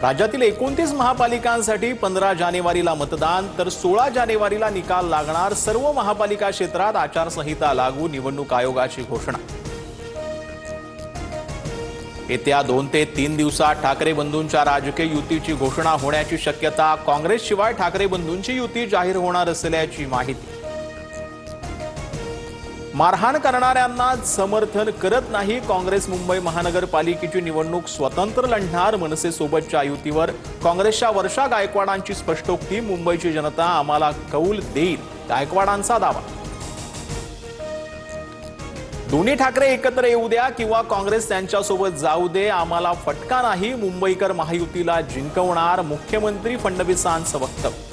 राज्यातील 29 महापालिकांसाठी 15 जानेवारीला मतदान तर 16 जानेवारीला निकाल लागणार। सर्व महापालिका क्षेत्रात आचारसंहिता लागू, निवडणूक आयोगाची घोषणा। येत्या 2 ते 3 दिवसात ठाकरे बंधूंच्या राजकीय युतीची घोषणा होण्याची शक्यता। काँग्रेसशिवाय ठाकरे बंधूंची युती जाहीर होणार असल्याची माहिती। मारहाण करणाऱ्यांना समर्थन करत नाही काँग्रेस। मुंबई महानगरपालिकेची निवडणूक स्वतंत्र लढणार। मनसेसोबतच्या युतीवर काँग्रेसच्या वर्षा गायकवाडांची स्पष्टोक्ती। मुंबईची जनता आम्हाला कौल देईल, गायकवाडांचा दावा। दोन्ही ठाकरे एकत्र येऊ द्या किंवा काँग्रेस त्यांच्यासोबत जाऊ दे, आम्हाला फटका नाही। मुंबईकर महायुतीला जिंकवणार, मुख्यमंत्री फडणवीसांचं वक्तव्य।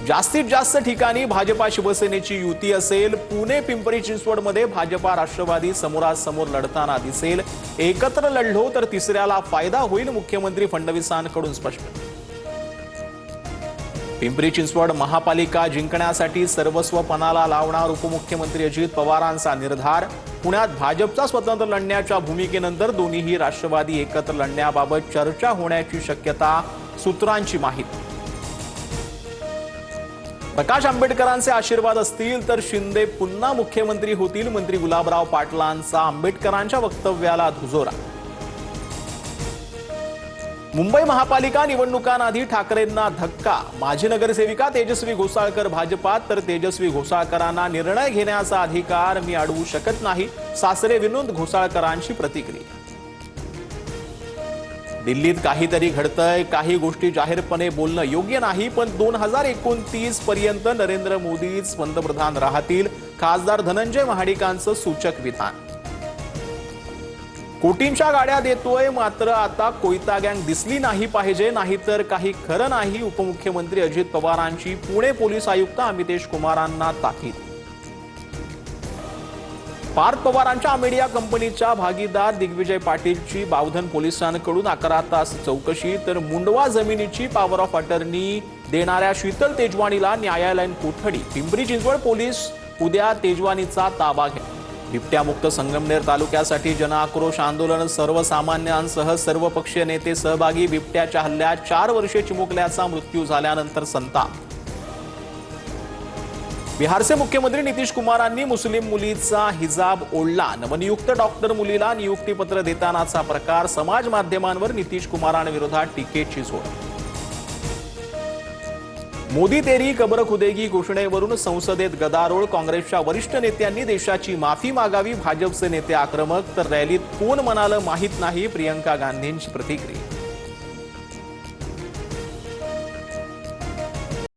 जास्तीत जास्त ठिकाणी भाजपा शिवसेनेची युती असेल। पुणे पिंपरी चिंचवडमध्ये भाजपा राष्ट्रवादी समोरासमोर लढताना दिसेल। एकत्र लढलो तर तिसऱ्याला फायदा होईल, मुख्यमंत्री फडणवीसांकडून स्पष्ट। पिंपरी चिंचवड महापालिका जिंकण्यासाठी सर्वस्व पणाला लावणार उपमुख्यमंत्री अजित पवारांचा निर्धार। पुण्यात भाजपचा स्वतंत्र लढण्याच्या भूमिकेनंतर दोन्हीही राष्ट्रवादी एकत्र लढण्याबाबत चर्चा होण्याची शक्यता, सूत्रांची माहिती। प्रकाश आंबेडकरांचे आशीर्वाद असतील तर शिंदे पुन्हा मुख्यमंत्री होतील, मंत्री गुलाबराव पाटलांचा आंबेडकरांच्या वक्तव्याला दुजोरा। मुंबई महापालिका निवडणुकांआधी ठाकरेंना धक्का। माजी नगरसेविका तेजस्वी घोसाळकर भाजपात तर तेजस्वी घोसाळकरांना निर्णय घेण्याचा अधिकार मी अडवू शकत नाही, सासरे विनोद घोसाळकरांची प्रतिक्रिया। दिल्लीत काहीतरी घडतंय, काही गोष्टी जाहीरपणे बोलणं योग्य नाही, पण 2029 पर्यंत नरेंद्र मोदीच पंतप्रधान राहतील, खासदार धनंजय महाडिकांचं सूचक विधान। कोटींच्या गाड्या देतोय, मात्र आता कोयता गँग दिसली नाही पाहिजे, नाहीतर काही खरं नाही। उपमुख्यमंत्री अजित पवारांची पुणे पोलीस आयुक्त अमितेश कुमारांना ताकीद। पार्थ पवारांच्या मीडिया कंपनीच्या भागीदार दिग्विजय पाटीलची बावधन पोलिसांकडून 11 तास चौकशी, तर मुंडवा जमिनीची पॉवर ऑफ अटर्नी देणाऱ्या शीतल तेजवानीला न्यायालयीन कोठडी। पिंपरी चिंचवड पोलीस उद्या तेजवानीचा ताबा घेतील। बिबट्यामुक्त संगमनेर तालुक्यासाठी जनआक्रोश आंदोलन, सर्वसामान्यांसह सर्वपक्षीय नेते सहभागी। बिबट्याच्या हल्ल्यात 4 वर्षे चिमुकल्याचा मृत्यू झाल्यानंतर संताप। बिहारचे मुख्यमंत्री नितीश कुमारांनी मुस्लिम मुलीचा हिजाब ओढला। नवनियुक्त डॉक्टर मुलीला नियुक्तीपत्र देतानाचा प्रकार, समाज माध्यमांवर नितीश कुमारांविरोधात टीकेची झोड। मोदी तेरी कबर खुदेगी घोषणेवरून संसदेत गदारोळ, काँग्रेसच्या वरिष्ठ नेत्यांनी देशाची माफी मागावी, भाजपचे नेते आक्रमक, तर रॅलीत कोण म्हणालं माहीत नाही, प्रियंका गांधींची प्रतिक्रिया।